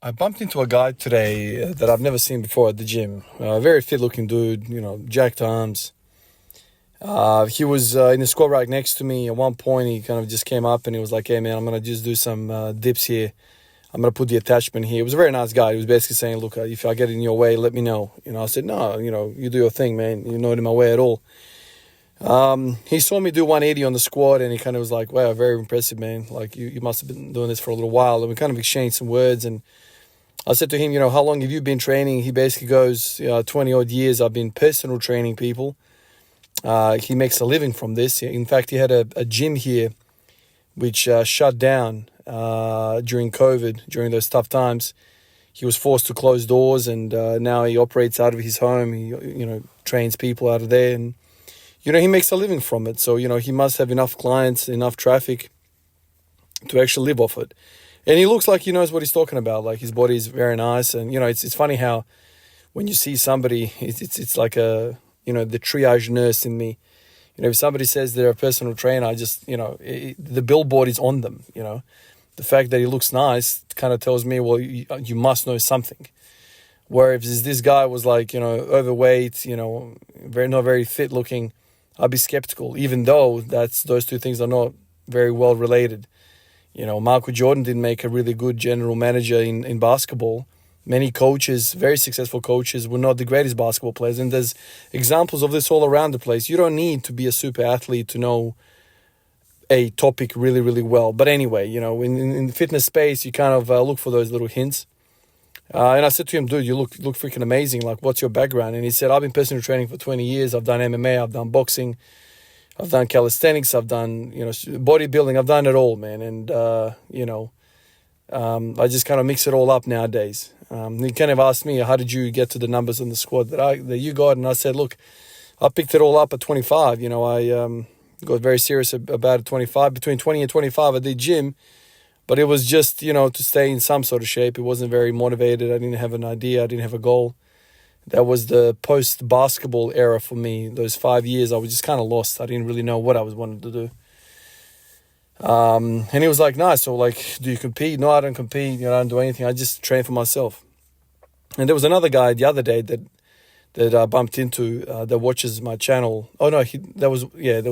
I bumped into a guy today that I've never seen before at the gym. A very fit looking dude, jacked arms. He was in the squat rack next to me. At one point, he kind of just came up and he was like, "Hey, man, I'm going to just do some dips here. I'm going to put the attachment here." He was a very nice guy. He was basically saying, "Look, if I get in your way, let me know." I said, "No, you do your thing, man. You're not in my way at all." He saw me do 180 on the squat and he kind of was like, "Wow, very impressive, man. Like, you must have been doing this for a little while." And we kind of exchanged some words and I said to him, "How long have you been training?" He basically goes, 20 odd years I've been personal training people. He makes a living from this. In fact, he had a gym here which shut down during COVID, during those tough times. He was forced to close doors and now he operates out of his home. He, trains people out of there and, he makes a living from it. So, he must have enough clients, enough traffic to actually live off it. And he looks like he knows what he's talking about. Like his body is very nice. And, it's funny how when you see somebody, it's like the triage nurse in me. If somebody says they're a personal trainer, I just, the billboard is on them, The fact that he looks nice kind of tells me, well, you must know something. Whereas this guy was like, overweight, not very fit looking, I'd be skeptical, even though those two things are not very well related. Michael Jordan didn't make a really good general manager in basketball. Many coaches, very successful coaches, were not the greatest basketball players. And there's examples of this all around the place. You don't need to be a super athlete to know a topic really, really well. But anyway, in the fitness space, you kind of look for those little hints. And I said to him, "Dude, you look freaking amazing. Like, what's your background?" And he said, "I've been personal training for 20 years. I've done MMA, I've done boxing. I've done calisthenics, I've done, bodybuilding, I've done it all, man." And, I just kind of mix it all up nowadays. He kind of asked me, "How did you get to the numbers in the squad that you got?" And I said, "Look, I picked it all up at 25. I got very serious about it 25. Between 20 and 25, I did gym. But it was just, to stay in some sort of shape. It wasn't very motivated. I didn't have an idea. I didn't have a goal. That was the post-basketball era for me. Those 5 years, I was just kind of lost. I didn't really know what I was wanting to do. And he was like, "Nice. So, like, do you compete?" "No, I don't compete. I don't do anything. I just train for myself." And there was another guy the other day that I bumped into that watches my channel. Oh, no, there was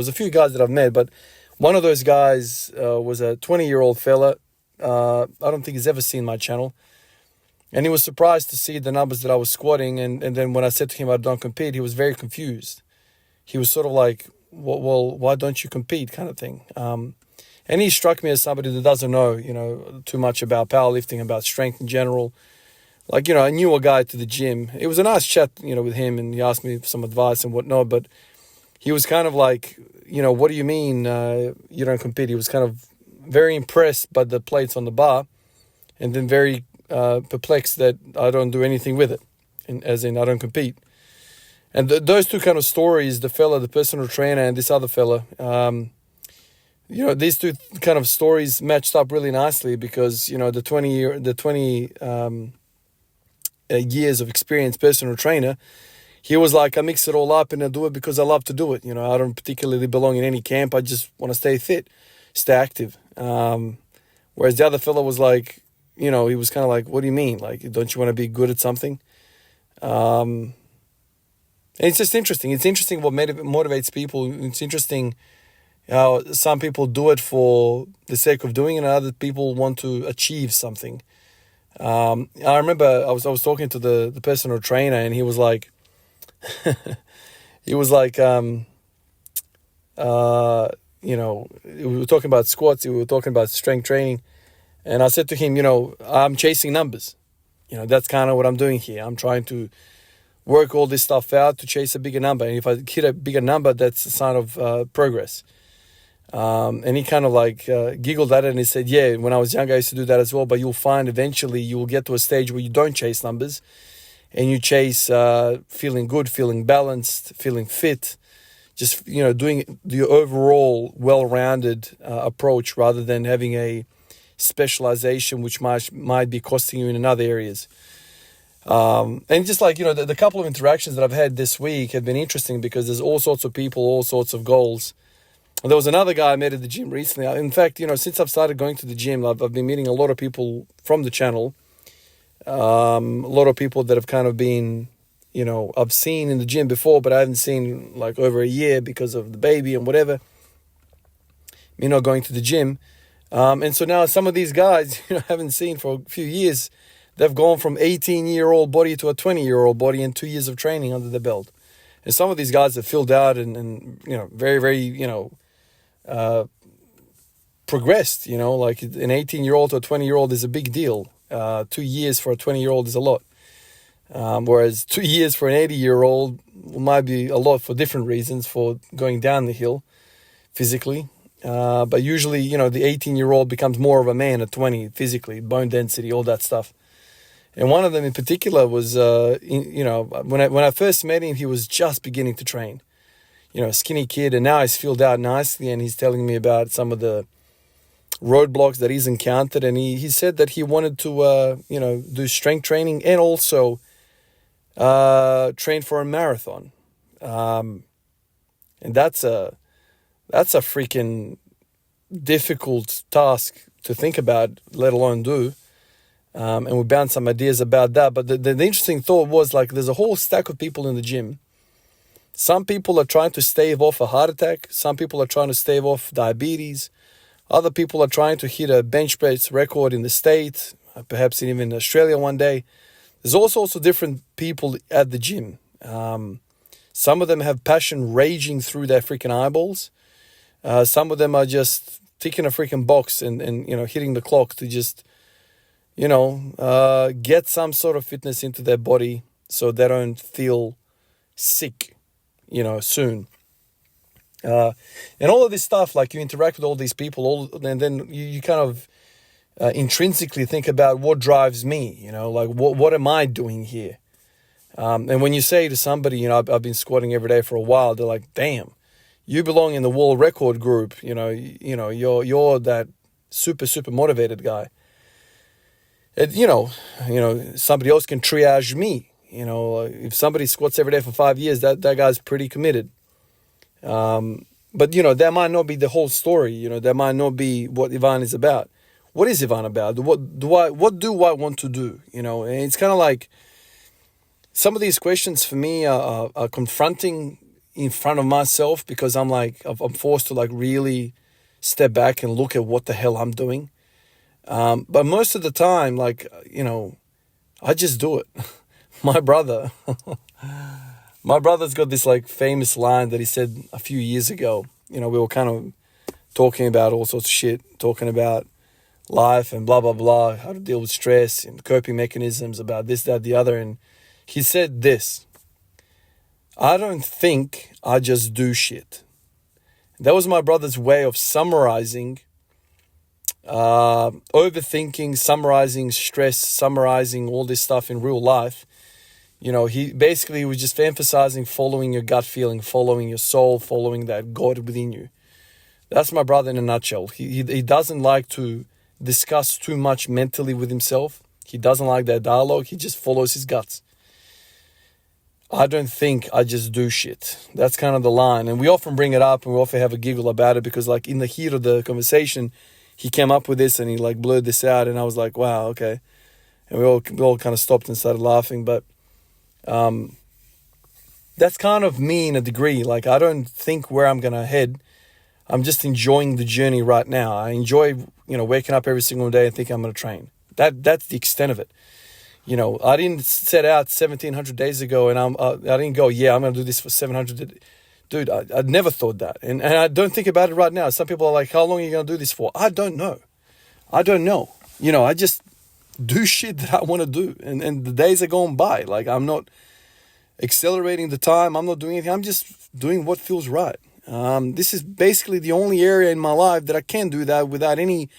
a few guys that I've met, but one of those guys was a 20-year-old fella. I don't think he's ever seen my channel. And he was surprised to see the numbers that I was squatting. And then when I said to him I don't compete, he was very confused. He was sort of like, well, why don't you compete kind of thing. And he struck me as somebody that doesn't know, too much about powerlifting, about strength in general. Like, I knew a guy to the gym. It was a nice chat, with him. And he asked me for some advice and whatnot. But he was kind of like, "What do you mean you don't compete?" He was kind of very impressed by the plates on the bar. And then very perplexed that I don't do anything with it, as in I don't compete. And those two kind of stories, the fella, the personal trainer, and this other fella, these two kind of stories matched up really nicely because, the 20 years of experience personal trainer, he was like, "I mix it all up and I do it because I love to do it. I don't particularly belong in any camp. I just want to stay fit, stay active." Whereas the other fella was like, he was kind of like, "What do you mean? Like, don't you want to be good at something?" And it's just interesting. It's interesting what motivates people. It's interesting how some people do it for the sake of doing it and other people want to achieve something. I remember I was talking to the personal trainer and he was like, we were talking about squats, we were talking about strength training. And I said to him, I'm chasing numbers. That's kind of what I'm doing here. I'm trying to work all this stuff out to chase a bigger number. And if I hit a bigger number, that's a sign of progress. And he kind of like giggled at it and he said, "Yeah, when I was younger, I used to do that as well. But you'll find eventually you will get to a stage where you don't chase numbers and you chase feeling good, feeling balanced, feeling fit, just, doing the overall well-rounded approach rather than having a specialization which might be costing you in other areas." And just like, the couple of interactions that I've had this week have been interesting because there's all sorts of people, all sorts of goals. And there was another guy I met at the gym recently. In fact, since I've started going to the gym, I've been meeting a lot of people from the channel. A lot of people that have kind of been, I've seen in the gym before, but I haven't seen like over a year because of the baby and whatever, going to the gym. And so now some of these guys, I haven't seen for a few years, they've gone from 18-year-old body to a 20-year-old body in 2 years of training under the belt. And some of these guys have filled out and very, very, progressed, like an 18-year-old to a 20-year-old is a big deal. 2 years for a 20-year-old is a lot. Whereas 2 years for an 80-year-old might be a lot for different reasons, for going down the hill physically. But usually, the 18-year-old becomes more of a man at 20 physically, bone density, all that stuff. And one of them in particular was, when I first met him, he was just beginning to train. A skinny kid, and now he's filled out nicely, and he's telling me about some of the roadblocks that he's encountered. And he said that he wanted to, do strength training and also train for a marathon. And that's a freaking difficult task to think about, let alone do. And we bounced some ideas about that. But the interesting thought was, like, there's a whole stack of people in the gym. Some people are trying to stave off a heart attack. Some people are trying to stave off diabetes. Other people are trying to hit a bench press record in the state, perhaps even in Australia one day. There's all sorts of different people at the gym. Some of them have passion raging through their freaking eyeballs. Some of them are just ticking a freaking box and hitting the clock to just, get some sort of fitness into their body so they don't feel sick, soon. And all of this stuff, like, you interact with all these people, and then you kind of intrinsically think about what drives me, like what am I doing here? And when you say to somebody, I've been squatting every day for a while, they're like, damn, you belong in the world record group, you're that super motivated guy. And, somebody else can triage me. If somebody squats every day for 5 years, that guy's pretty committed. But that might not be the whole story. That might not be what Ivan is about. What is Ivan about? What do I want to do? And it's kind of like, some of these questions for me are confronting in front of myself, because I'm forced to really step back and look at what the hell I'm doing. But most of the time, I just do it. My brother's got this famous line that he said a few years ago. We were kind of talking about all sorts of shit, talking about life and blah, blah, blah, how to deal with stress and coping mechanisms, about this, that, the other. And he said this: I don't think, I just do shit. That was my brother's way of summarizing overthinking, summarizing stress, summarizing all this stuff in real life. He basically was just emphasizing following your gut feeling, following your soul, following that God within you. That's my brother in a nutshell. He doesn't like to discuss too much mentally with himself. He doesn't like that dialogue. He just follows his guts. I don't think, I just do shit. That's kind of the line. And we often bring it up and we often have a giggle about it, because in the heat of the conversation, he came up with this and he blurred this out, and I was like, wow, okay. And we all kind of stopped and started laughing. But that's kind of me in a degree. I don't think where I'm going to head. I'm just enjoying the journey right now. I enjoy, waking up every single day and think I'm going to train. That's the extent of it. I didn't set out 1,700 days ago and I didn't go, I'm going to do this for 700. Dude, I never thought that. And I don't think about it right now. Some people are like, how long are you going to do this for? I don't know. I just do shit that I want to do. And the days are going by. I'm not accelerating the time. I'm not doing anything. I'm just doing what feels right. This is basically the only area in my life that I can do that without any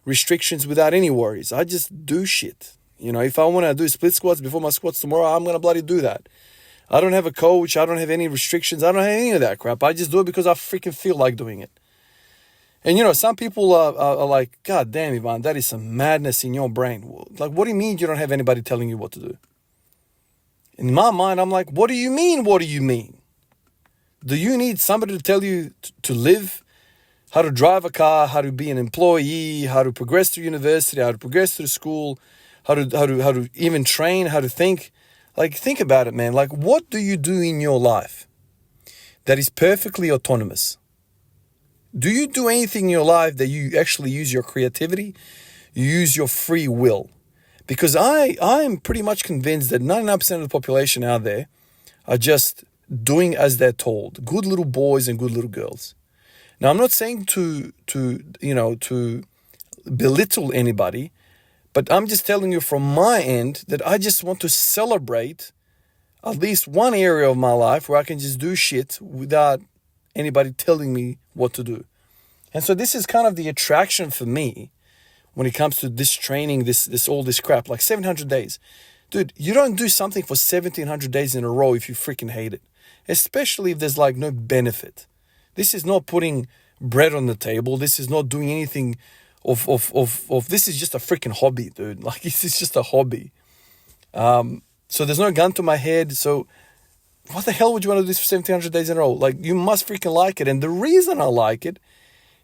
restrictions, without any worries. I just do shit. If I want to do split squats before my squats tomorrow, I'm going to bloody do that. I don't have a coach. I don't have any restrictions. I don't have any of that crap. I just do it because I freaking feel like doing it. And, some people are like, God damn, Ivan, that is some madness in your brain. What do you mean you don't have anybody telling you what to do? In my mind, I'm like, what do you mean? What do you mean? Do you need somebody to tell you to live, how to drive a car, how to be an employee, how to progress through university, how to progress through school, how to even train, how to think. Like, think about it, man. Like, what do you do in your life that is perfectly autonomous? Do you do anything in your life that you actually use your creativity? You use your free will? Because I'm pretty much convinced that 99% of the population out there are just doing as they're told. Good little boys and good little girls. Now, I'm not saying to belittle anybody, but I'm just telling you from my end that I just want to celebrate at least one area of my life where I can just do shit without anybody telling me what to do. And so this is kind of the attraction for me when it comes to this training, this all this crap, like 700 days. Dude, you don't do something for 1,700 days in a row if you freaking hate it. Especially if there's like no benefit. This is not putting bread on the table. This is not doing anything of this is just a freaking hobby, dude. Like, this is just a hobby. So there's no gun to my head. So what the hell would you want to do this for 1,700 days in a row? Like, you must freaking like it. And the reason I like it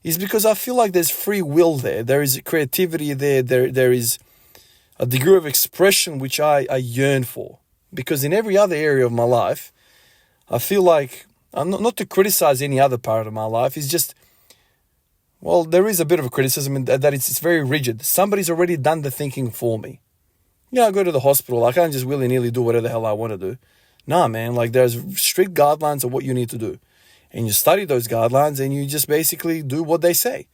is because I feel like there's free will there. There is creativity there. There is a degree of expression which I yearn for. Because in every other area of my life, I feel like, I'm not to criticize any other part of my life, it's just, well, there is a bit of a criticism in that it's very rigid. Somebody's already done the thinking for me. Yeah, I go to the hospital. I can't just willy-nilly do whatever the hell I want to do. Nah, man, like, there's strict guidelines of what you need to do. And you study those guidelines and you just basically do what they say.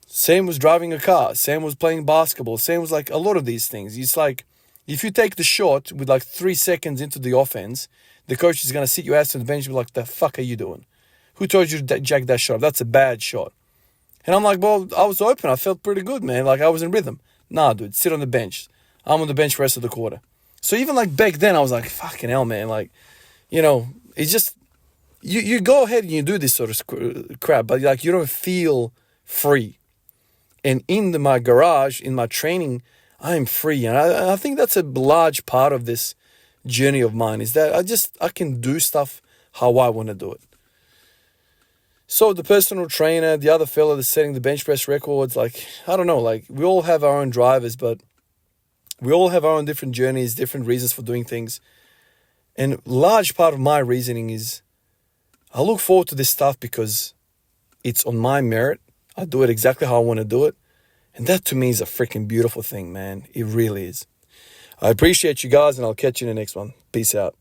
Same was driving a car. Same was playing basketball. Same was like a lot of these things. It's like, if you take the shot with like 3 seconds into the offense, the coach is going to sit your ass on the bench and be like, the fuck are you doing? Who told you to jack that shot? That's a bad shot. And I'm like, well, I was open. I felt pretty good, man. Like, I was in rhythm. Nah, dude, sit on the bench. I'm on the bench for the rest of the quarter. So even like back then, I was like, fucking hell, man. Like, it's just, you go ahead and you do this sort of crap, but like, you don't feel free. And in my garage, in my training, I'm free. And I think that's a large part of this journey of mine, is that I can do stuff how I want to do it. So the personal trainer, the other fella that's setting the bench press records, like, I don't know, like, we all have our own drivers, but we all have our own different journeys, different reasons for doing things. And large part of my reasoning is I look forward to this stuff because it's on my merit. I do it exactly how I want to do it. And that to me is a freaking beautiful thing, man. It really is. I appreciate you guys, and I'll catch you in the next one. Peace out.